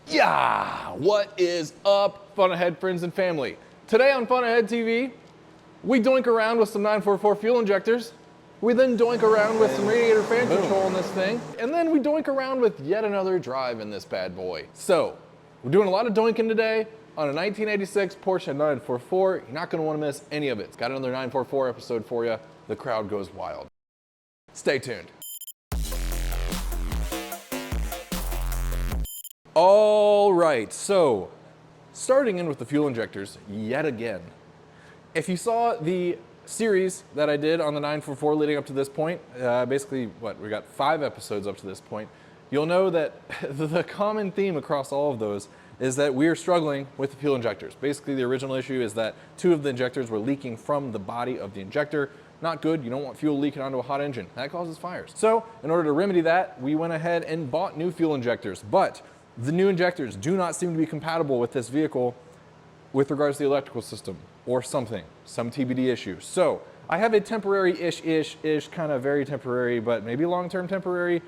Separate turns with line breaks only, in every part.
Yeah! What is up, FunAhead friends and family? Today on FunAhead TV, we doink around with some 944 fuel injectors. We then doink around with some radiator fan control on this thing. And then we doink around with yet another drive in this bad boy. So, we're doing a lot of doinking today on a 1986 Porsche 944. You're not gonna wanna miss any of it. It's got another 944 episode for you. The crowd goes wild. Stay tuned. All right, so starting in with the fuel injectors yet again. If you saw the series that I did on the 944 leading up to this point, basically we got 5 episodes up to this point, you'll know that the common theme across all of those is that we are struggling with the fuel injectors. Basically, the original issue is that 2 of the injectors were leaking from the body of the injector. Not good, you don't want fuel leaking onto a hot engine. That causes fires. So, in order to remedy that, we went ahead and bought new fuel injectors, but the new injectors do not seem to be compatible with this vehicle with regards to the electrical system or something, some TBD issue. So I have a temporary-ish, kind of very temporary, but maybe long-term temporary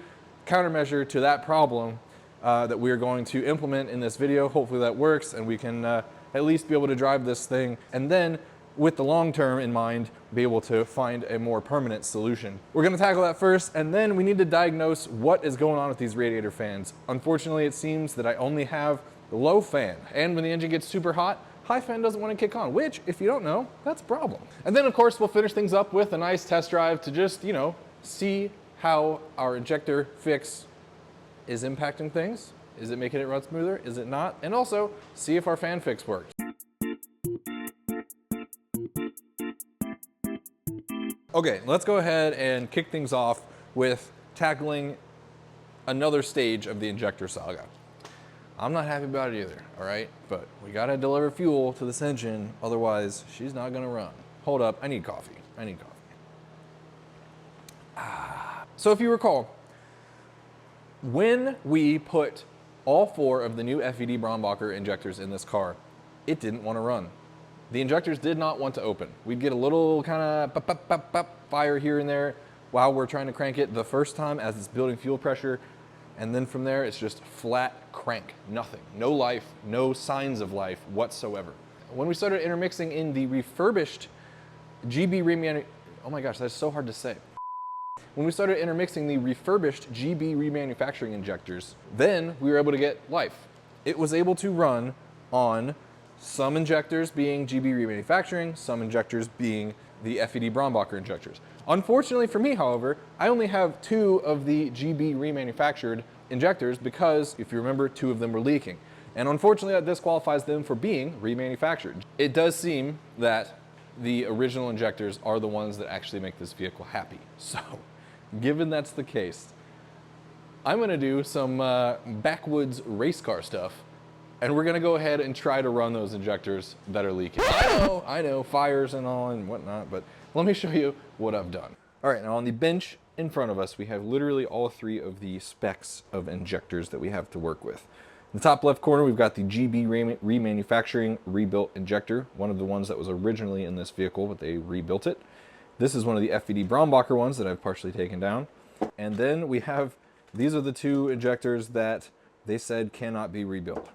countermeasure to that problem that we are going to implement in this video. Hopefully that works and we can at least be able to drive this thing. And then with the long term in mind, be able to find a more permanent solution. We're gonna tackle that first, and then we need to diagnose what is going on with these radiator fans. Unfortunately, it seems that I only have the low fan, and when the engine gets super hot, high fan doesn't want to kick on, which, if you don't know, that's a problem. And then, of course, we'll finish things up with a nice test drive to just, you know, see how our injector fix is impacting things. Is it making it run smoother? Is it not? And also, see if our fan fix works. Okay, let's go ahead and kick things off with tackling another stage of the injector saga. I'm not happy about it either, all right? But we gotta deliver fuel to this engine, otherwise she's not gonna run. Hold up, I need coffee. So if you recall, when we put all 4 of the new FED Brombacher injectors in this car, it didn't wanna run. The injectors did not want to open. We'd get a little kind of fire here and there while we're trying to crank it the first time as it's building fuel pressure. And then from there, it's just flat crank, nothing. No life, no signs of life whatsoever. When we started intermixing in the refurbished oh my gosh, that's so hard to say. When we started intermixing the refurbished GB remanufacturing injectors, then we were able to get life. It was able to run on some injectors being GB remanufacturing, some injectors being the FED Brombacher injectors. Unfortunately for me, however, I only have 2 of the GB remanufactured injectors because, if you remember, 2 of them were leaking. And unfortunately, that disqualifies them for being remanufactured. It does seem that the original injectors are the ones that actually make this vehicle happy. So, given that's the case, I'm gonna do some backwoods race car stuff, and we're gonna go ahead and try to run those injectors that are leaking. I know, fires and all and whatnot, but let me show you what I've done. All right, now on the bench in front of us, we have literally all 3 of the specs of injectors that we have to work with. In the top left corner, we've got the GB remanufacturing rebuilt injector, one of the ones that was originally in this vehicle, but they rebuilt it. This is one of the FED Brombacher ones that I've partially taken down. And then we have, these are the 2 injectors that they said cannot be rebuilt,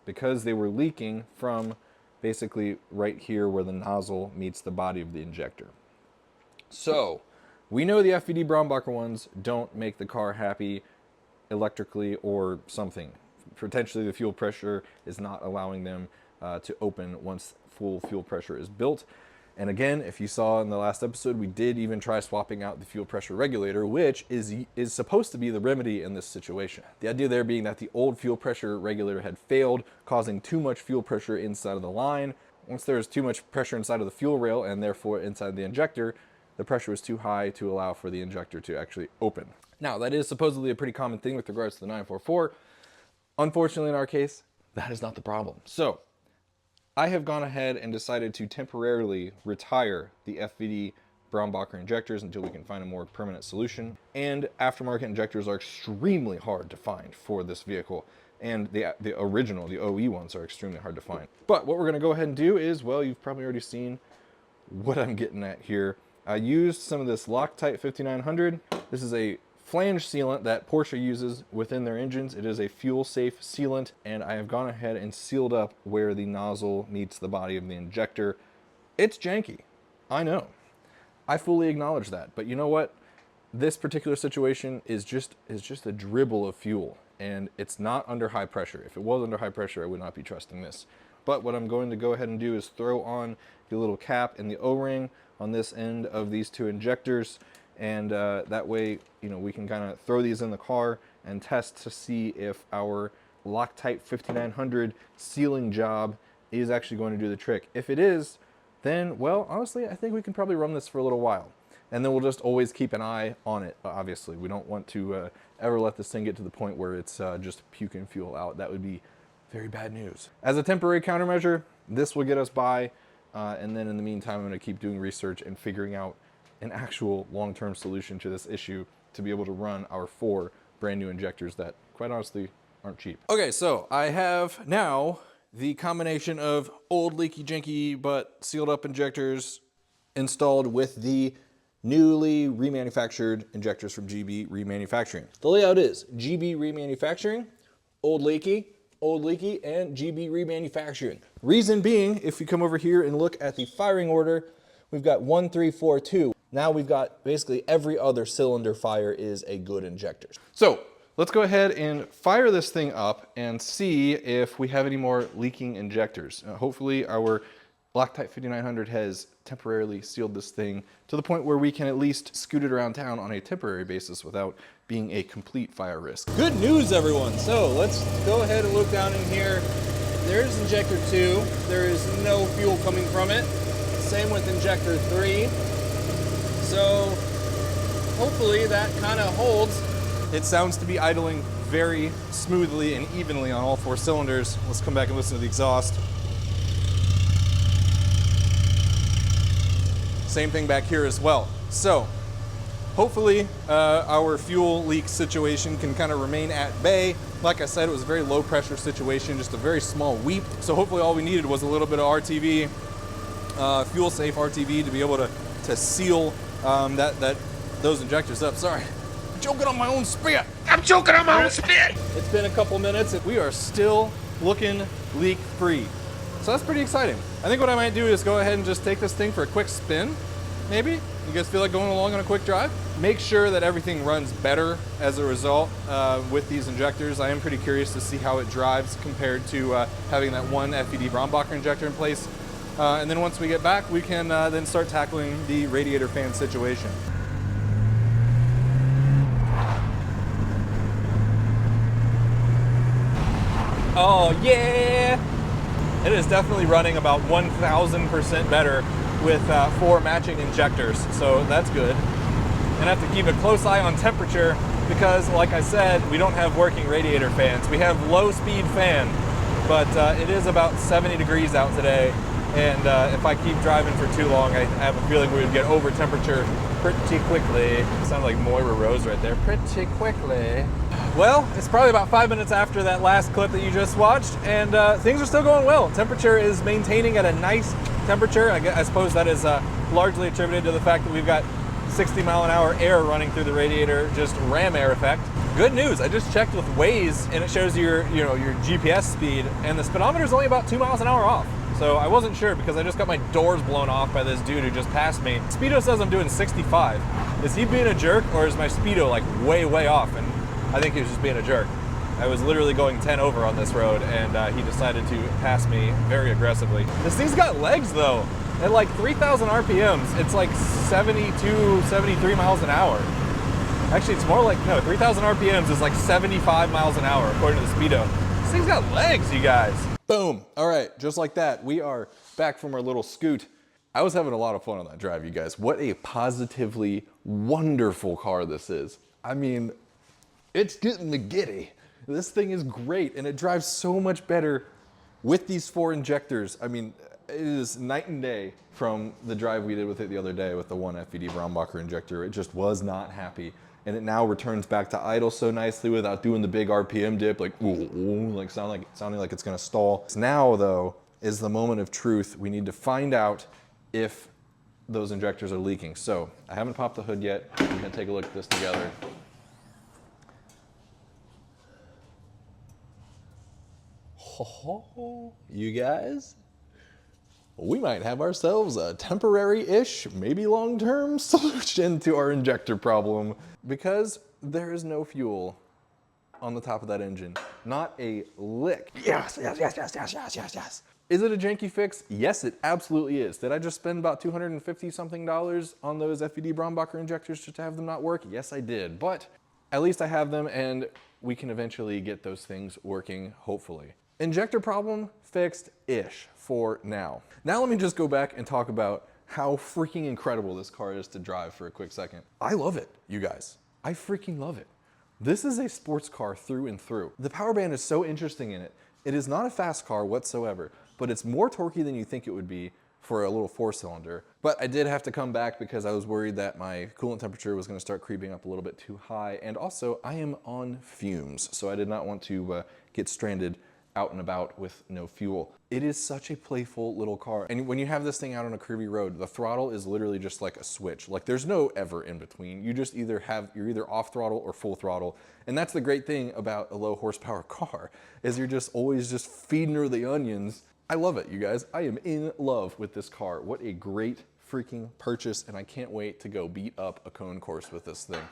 because they were leaking from basically right here where the nozzle meets the body of the injector. So, we know the FED Brombacher ones don't make the car happy electrically or something. Potentially the fuel pressure is not allowing them to open once full fuel pressure is built. And again, if you saw in the last episode, we did even try swapping out the fuel pressure regulator, which is supposed to be the remedy in this situation. The idea there being that the old fuel pressure regulator had failed, causing too much fuel pressure inside of the line. Once there's too much pressure inside of the fuel rail and therefore inside the injector, the pressure was too high to allow for the injector to actually open. Now, that is supposedly a pretty common thing with regards to the 944. Unfortunately, in our case, that is not the problem. So, I have gone ahead and decided to temporarily retire the FED Brombacher injectors until we can find a more permanent solution. And aftermarket injectors are extremely hard to find for this vehicle. And the original, the OE ones, are extremely hard to find. But what we're going to go ahead and do is, well, you've probably already seen what I'm getting at here. I used some of this Loctite 5900. This is a flange sealant that Porsche uses within their engines. It is a fuel-safe sealant, and I have gone ahead and sealed up where the nozzle meets the body of the injector. It's janky, I know. I fully acknowledge that, but you know what? This particular situation is just a dribble of fuel, and it's not under high pressure. If it was under high pressure, I would not be trusting this. But what I'm going to go ahead and do is throw on the little cap and the O-ring on this end of these two injectors, and that way, you know, we can kind of throw these in the car and test to see if our Loctite 5900 sealing job is actually going to do the trick. If it is, then, well, honestly, I think we can probably run this for a little while. And then we'll just always keep an eye on it, obviously. We don't want to ever let this thing get to the point where it's just puking fuel out. That would be very bad news. As a temporary countermeasure, this will get us by. And then in the meantime, I'm going to keep doing research and figuring out an actual long-term solution to this issue to be able to run our 4 brand new injectors that, quite honestly, aren't cheap. Okay, so I have now the combination of old leaky, janky, but sealed up injectors installed with the newly remanufactured injectors from GB Remanufacturing. The layout is GB Remanufacturing, old leaky, and GB Remanufacturing. Reason being, if you come over here and look at the firing order, we've got 1, 3, 4, 2. Now we've got basically every other cylinder fire is a good injector. So let's go ahead and fire this thing up and see if we have any more leaking injectors. Hopefully our Loctite 5900 has temporarily sealed this thing to the point where we can at least scoot it around town on a temporary basis without being a complete fire risk. Good news, everyone. So let's go ahead and look down in here. There's injector 2. There is no fuel coming from it. Same with injector 3. So hopefully that kind of holds. It sounds to be idling very smoothly and evenly on all 4 cylinders. Let's come back and listen to the exhaust. Same thing back here as well. So hopefully our fuel leak situation can kind of remain at bay. Like I said, it was a very low pressure situation, just a very small weep. So hopefully all we needed was a little bit of RTV, fuel safe RTV, to be able to seal those injectors up. Sorry, I'm choking on my own spit. It's been a couple minutes and we are still looking leak free. So that's pretty exciting. I think what I might do is go ahead and just take this thing for a quick spin, maybe. You guys feel like going along on a quick drive? Make sure that everything runs better as a result with these injectors. I am pretty curious to see how it drives compared to having that one FED Brombacher injector in place. And then once we get back, we can then start tackling the radiator fan situation. Oh yeah! It is definitely running about 1,000% better with 4 matching injectors, so that's good. And I have to keep a close eye on temperature because, like I said, we don't have working radiator fans. We have low-speed fan, but it is about 70 degrees out today, and if I keep driving for too long, I have a feeling we would get over temperature pretty quickly. Sound like Moira Rose right there. Pretty quickly. Well, it's probably about 5 minutes after that last clip that you just watched, and things are still going well. Temperature is maintaining at a nice temperature. I suppose that is largely attributed to the fact that we've got 60-mile-an-hour air running through the radiator, just ram air effect. Good news, I just checked with Waze, and it shows your GPS speed, and the speedometer is only about 2 miles an hour off. So I wasn't sure because I just got my doors blown off by this dude who just passed me. Speedo says I'm doing 65. Is he being a jerk, or is my Speedo like way, way off? And I think he was just being a jerk. I was literally going 10 over on this road, and he decided to pass me very aggressively. This thing's got legs though. At like 3,000 RPMs, it's like 72, 73 miles an hour. Actually, it's more like, no, 3,000 RPMs is like 75 miles an hour according to the Speedo. This thing's got legs, you guys. Boom. All right, just like that, we are back from our little scoot. I was having a lot of fun on that drive, you guys. What a positively wonderful car this is. I mean, it's getting me giddy. This thing is great, and it drives so much better with these 4 injectors. I mean, it is night and day from the drive we did with it the other day with the one FED Brombacher injector. It just was not happy. And it now returns back to idle so nicely without doing the big RPM dip, like, ooh, like sounding like it's gonna stall. Now, though, is the moment of truth. We need to find out if those injectors are leaking. So I haven't popped the hood yet. We're gonna take a look at this together. You guys, we might have ourselves a temporary-ish, maybe long-term solution to our injector problem because there is no fuel on the top of that engine. Not a lick. Yes, yes, yes, yes, yes, yes, yes, yes. Is it a janky fix? Yes, it absolutely is. Did I just spend about $250 something on those FED Brombacher injectors just to have them not work? Yes, I did. But at least I have them and we can eventually get those things working, hopefully. Injector problem fixed-ish for now. Now let me just go back and talk about how freaking incredible this car is to drive for a quick second. I love it, you guys. I freaking love it. This is a sports car through and through. The power band is so interesting in it. It is not a fast car whatsoever, but it's more torquey than you think it would be for a little 4-cylinder. But I did have to come back because I was worried that my coolant temperature was going to start creeping up a little bit too high. And also, I am on fumes, so I did not want to get stranded out and about with no fuel. It is such a playful little car. And when you have this thing out on a curvy road, the throttle is literally just like a switch. Like there's no ever in between. You just you're either off throttle or full throttle. And that's the great thing about a low horsepower car, is you're just always just feeding her the onions. I love it, you guys. I am in love with this car. What a great freaking purchase. And I can't wait to go beat up a cone course with this thing.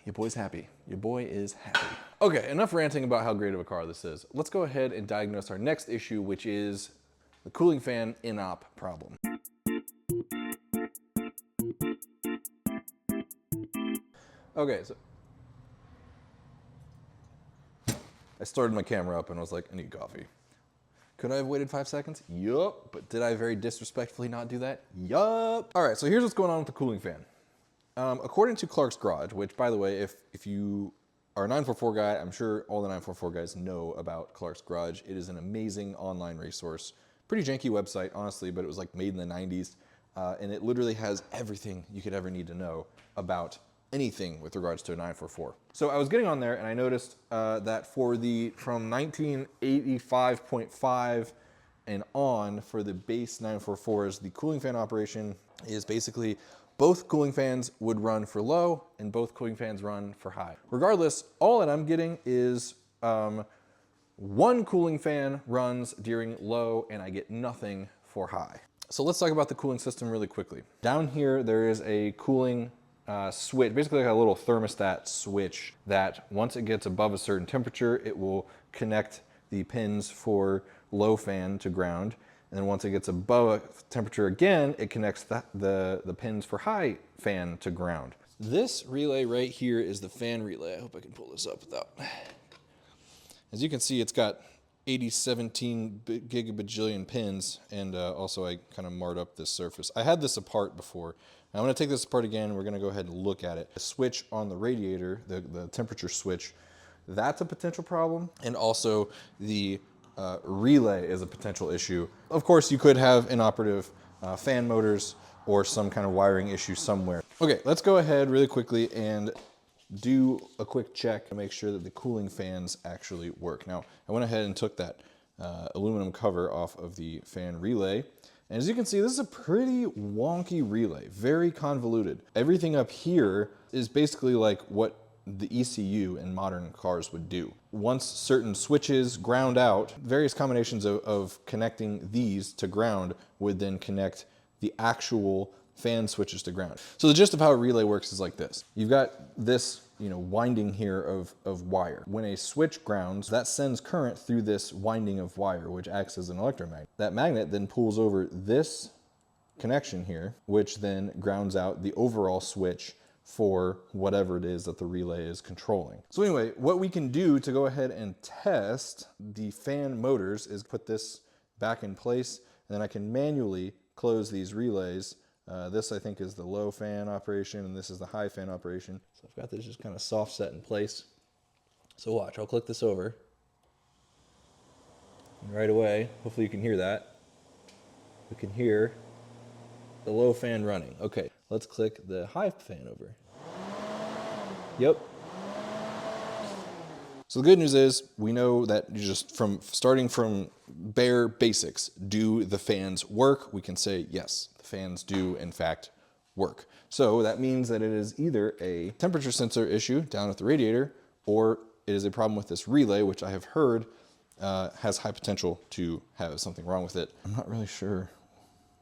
Your boy's happy. Your boy is happy. Okay, enough ranting about how great of a car this is. Let's go ahead and diagnose our next issue, which is the cooling fan in-op problem. Okay, so I started my camera up and I was like, I need coffee. Could I have waited 5 seconds? Yup. But did I very disrespectfully not do that? Yup. All right, so here's what's going on with the cooling fan. According to Clark's Garage, which, by the way, if you are a 944 guy, I'm sure all the 944 guys know about Clark's Garage. It is an amazing online resource. Pretty janky website, honestly, but it was like made in the 90s. And it literally has everything you could ever need to know about anything with regards to a 944. So I was getting on there and I noticed that from 1985.5 and on for the base 944s, the cooling fan operation is basically both cooling fans would run for low and both cooling fans run for high. Regardless, all that I'm getting is one cooling fan runs during low and I get nothing for high. So let's talk about the cooling system really quickly. Down here, there is a cooling switch, basically like a little thermostat switch that once it gets above a certain temperature, it will connect the pins for low fan to ground. And then once it gets above a temperature again, it connects the pins for high fan to ground. This relay right here is the fan relay. I hope I can pull this up without. As you can see, it's got 17 gigabajillion pins, and also I kind of marred up this surface. I had this apart before. Now I'm going to take this apart again. We're going to go ahead and look at it. The switch on the radiator, the temperature switch, that's a potential problem. And also the relay is a potential issue. Of course, you could have inoperative fan motors or some kind of wiring issue somewhere. Okay, let's go ahead really quickly and do a quick check to make sure that the cooling fans actually work. Now, I went ahead and took that aluminum cover off of the fan relay. And as you can see, this is a pretty wonky relay, very convoluted. Everything up here is basically like what the ECU in modern cars would do. Once certain switches ground out, various combinations of connecting these to ground would then connect the actual fan switches to ground. So the gist of how a relay works is like this. You've got this winding here of wire. When a switch grounds, that sends current through this winding of wire, which acts as an electromagnet. That magnet then pulls over this connection here, which then grounds out the overall switch for whatever it is that the relay is controlling. So anyway, what we can do to go ahead and test the fan motors is put this back in place, and then I can manually close these relays. This I think is the low fan operation, and this is the high fan operation. So I've got this just kind of soft set in place. So watch, I'll click this over. And right away, hopefully you can hear that. We can hear the low fan running. Okay, let's click the high fan over. Yep. So the good news is we know that just from starting from bare basics, do the fans work? We can say yes, the fans do in fact work. So that means that it is either a temperature sensor issue down at the radiator, or it is a problem with this relay, which I have heard has high potential to have something wrong with it. I'm not really sure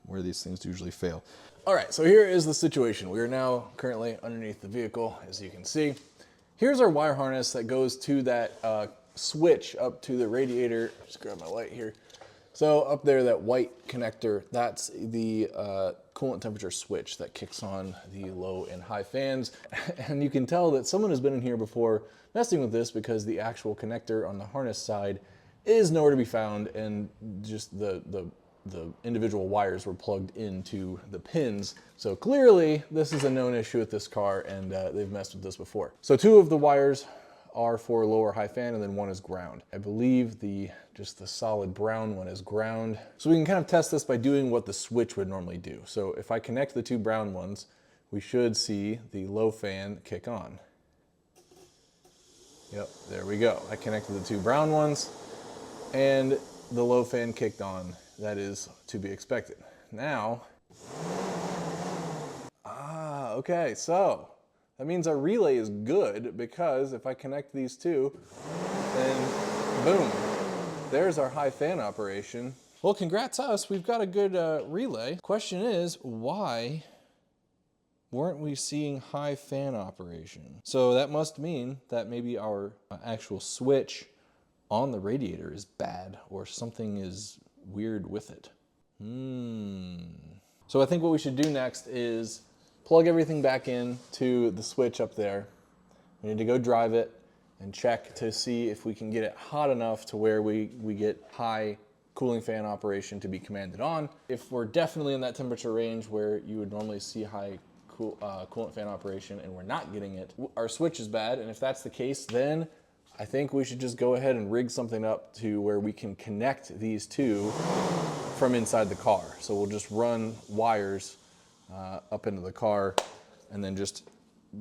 where these things usually fail. All right, so here is the situation. We are now currently underneath the vehicle, as you can see. Here's our wire harness that goes to that switch up to the radiator. Just grab my light here. So up there, that white connector, that's the coolant temperature switch that kicks on the low and high fans. And you can tell that someone has been in here before messing with this, because the actual connector on the harness side is nowhere to be found, and just the individual wires were plugged into the pins. So clearly this is a known issue with this car, and they've messed with this before. So 2 of the wires are for lower high fan, and then 1 is ground. I believe just the solid brown one is ground. So we can kind of test this by doing what the switch would normally do. So if I connect the 2 brown ones, we should see the low fan kick on. Yep, there we go. I connected the 2 brown ones, and the low fan kicked on. That is to be expected. Now, okay, so that means our relay is good, because if I connect these 2, then boom, there's our high fan operation. Well, congrats us, we've got a good relay. Question is, why weren't we seeing high fan operation? So that must mean that maybe our actual switch on the radiator is bad, or something is weird with it. So I think what we should do next is plug everything back in to the switch up there. We need to go drive it and check to see if we can get it hot enough to where we get high cooling fan operation to be commanded on. If we're definitely in that temperature range where you would normally see high coolant fan operation and we're not getting it, our switch is bad. And if that's the case, then I think we should just go ahead and rig something up to where we can connect these 2 from inside the car. So we'll just run wires up into the car, and then just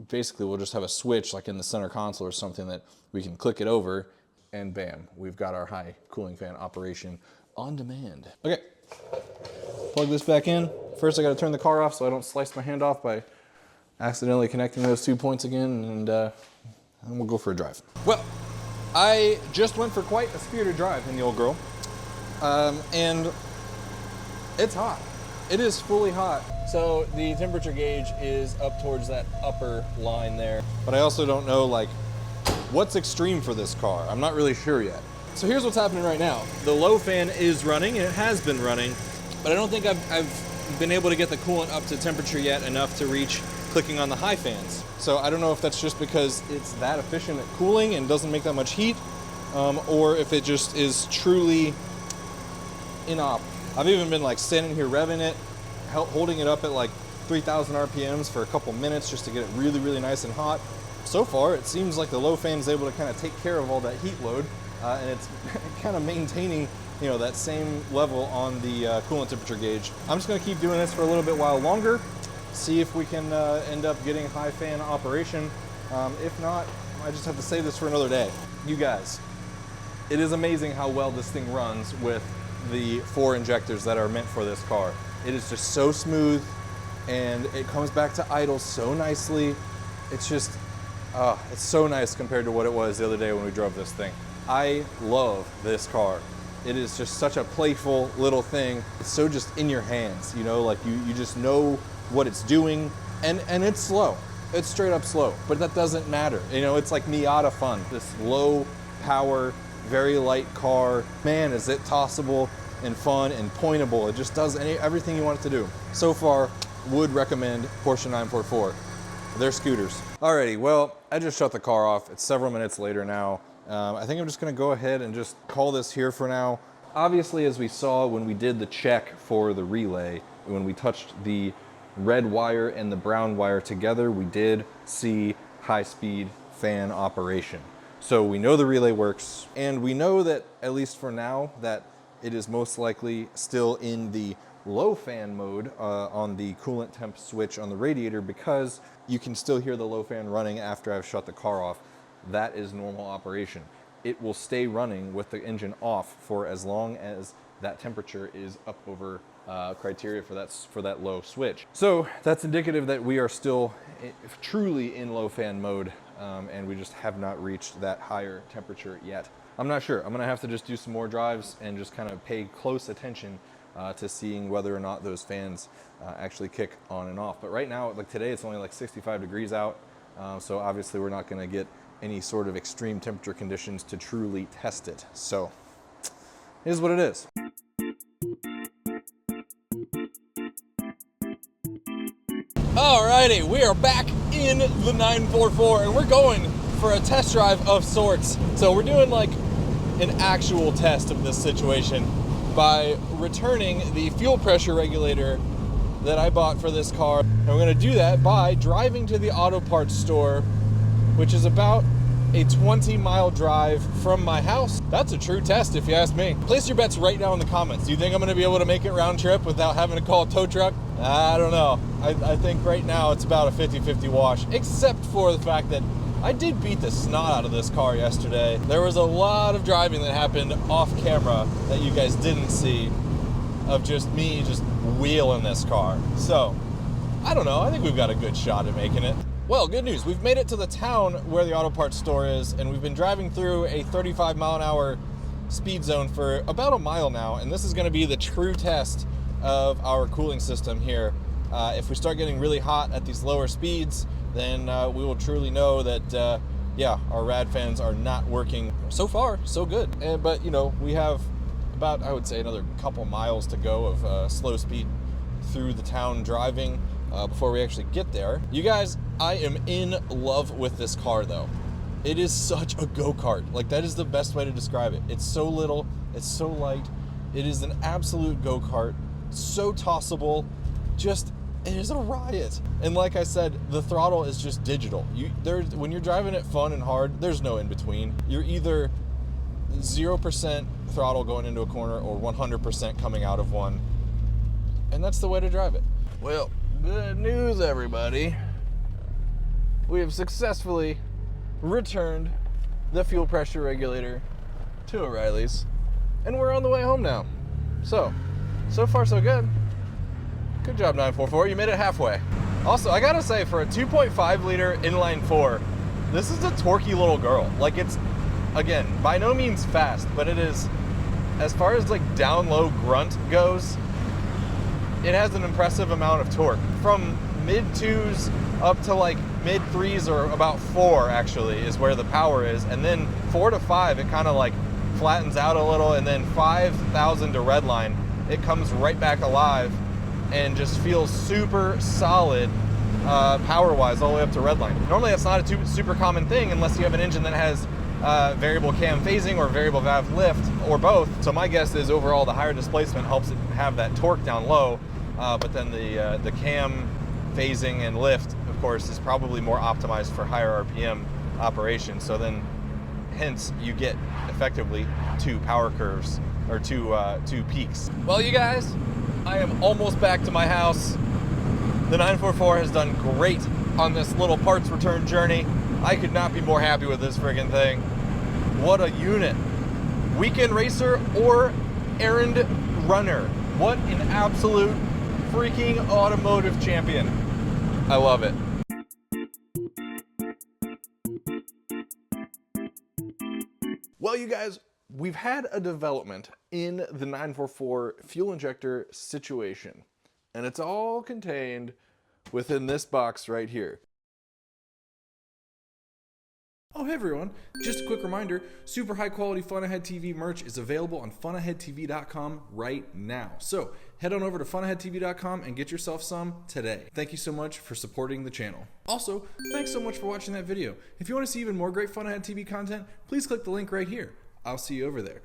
basically we'll just have a switch like in the center console or something that we can click it over, and bam, we've got our high cooling fan operation on demand. Okay, plug this back in. First I gotta turn the car off so I don't slice my hand off by accidentally connecting those 2 points again, and we'll go for a drive. Well, I just went for quite a spirited drive in the old girl, and it's hot. It is fully hot. So the temperature gauge is up towards that upper line there. But I also don't know, like, what's extreme for this car. I'm not really sure yet. So here's what's happening right now. The low fan is running, and it has been running, but I don't think I've been able to get the coolant up to temperature yet enough to reach clicking on the high fans. So I don't know if that's just because it's that efficient at cooling and doesn't make that much heat, or if it just is truly inop. I've even been like standing here revving it, holding it up at like 3,000 RPMs for a couple minutes just to get it really, really nice and hot. So far, it seems like the low fan is able to kind of take care of all that heat load, and it's kind of maintaining, you know, that same level on the coolant temperature gauge. I'm just gonna keep doing this for a little bit while longer, see if we can end up getting high fan operation. If not, I just have to save this for another day. You guys, it is amazing how well this thing runs with the 4 injectors that are meant for this car. It is just so smooth, and it comes back to idle so nicely. It's just, it's so nice compared to what it was the other day when we drove this thing. I love this car. It is just such a playful little thing. It's so just in your hands, you know, like you just know what it's doing, and it's slow. It's straight up slow, but that doesn't matter. You know, it's like Miata fun. This low power, very light car. Man, is it tossable and fun and pointable. It just does everything you want it to do. So far, would recommend Porsche 944. They're scooters. Alrighty, well, I just shut the car off. It's several minutes later now. I think I'm just gonna go ahead and just call this here for now. Obviously, as we saw when we did the check for the relay, when we touched the red wire and the brown wire together, we did see high-speed fan operation. So we know the relay works, and we know that, at least for now, that it is most likely still in the low fan mode on the coolant temp switch on the radiator, because you can still hear the low fan running after I've shut the car off. That is normal operation. It will stay running with the engine off for as long as that temperature is up over criteria for that low switch. So that's indicative that we are still truly in low fan mode, and we just have not reached that higher temperature yet. I'm not sure. I'm gonna have to just do some more drives and just kind of pay close attention to seeing whether or not those fans actually kick on and off. But right now, like today, it's only like 65 degrees out. So obviously we're not gonna get any sort of extreme temperature conditions to truly test it. So it is what it is. Alrighty, we are back in the 944 and we're going for a test drive of sorts. So we're doing like an actual test of this situation by returning the fuel pressure regulator that I bought for this car. And we're gonna do that by driving to the auto parts store, which is about a 20-mile drive from my house. That's a true test if you ask me. Place your bets right now in the comments. Do you think I'm gonna be able to make it round trip without having to call a tow truck? I don't know. I think right now it's about a 50-50 wash, except for the fact that I did beat the snot out of this car yesterday. There was a lot of driving that happened off camera that you guys didn't see of just me just wheeling this car. So, I don't know. I think we've got a good shot at making it. Well, good news. We've made it to the town where the auto parts store is, and we've been driving through a 35-mile-an-hour speed zone for about a mile now, and this is going to be the true test of our cooling system here. If we start getting really hot at these lower speeds, then we will truly know that, yeah, our rad fans are not working. So far, so good. But, you know, we have about, I would say, another couple miles to go of slow speed through the town driving before we actually get there. You guys, I am in love with this car, though. It is such a go-kart. Like, that is the best way to describe it. It's so little, it's so light. It is an absolute go-kart, so tossable, just... it is a riot. And like I said, the throttle is just digital. When you're driving it fun and hard, there's no in between. You're either 0% throttle going into a corner or 100% coming out of one. And that's the way to drive it. Well, good news, everybody. We have successfully returned the fuel pressure regulator to O'Reilly's. And we're on the way home now. So far so good. Good job, 944. You made it halfway. Also, I gotta say, for a 2.5 liter inline four, this is a torquey little girl. Like, it's, again, by no means fast, but it is, as far as like down low grunt goes, it has an impressive amount of torque. From mid twos up to like mid threes, or about 4 actually is where the power is. And then 4 to 5, it kind of like flattens out a little. And then 5,000 to redline, it comes right back alive and just feels super solid power-wise all the way up to redline. Normally that's not a super common thing unless you have an engine that has variable cam phasing or variable valve lift, or both. So my guess is overall the higher displacement helps it have that torque down low, but then the cam phasing and lift, of course, is probably more optimized for higher RPM operation. So then hence you get effectively 2 power curves, or two peaks. Well, you guys, I am almost back to my house. The 944 has done great on this little parts return journey. I could not be more happy with this friggin' thing. What a unit. Weekend racer or errand runner. What an absolute freaking automotive champion. I love it. Well, you guys, we've had a development in the 944 fuel injector situation, and it's all contained within this box right here. Oh, hey everyone, just a quick reminder, super high quality FunAhead TV merch is available on FunAheadTV.com right now. So head on over to FunAheadTV.com and get yourself some today. Thank you so much for supporting the channel. Also, thanks so much for watching that video. If you want to see even more great FunAhead TV content, please click the link right here. I'll see you over there.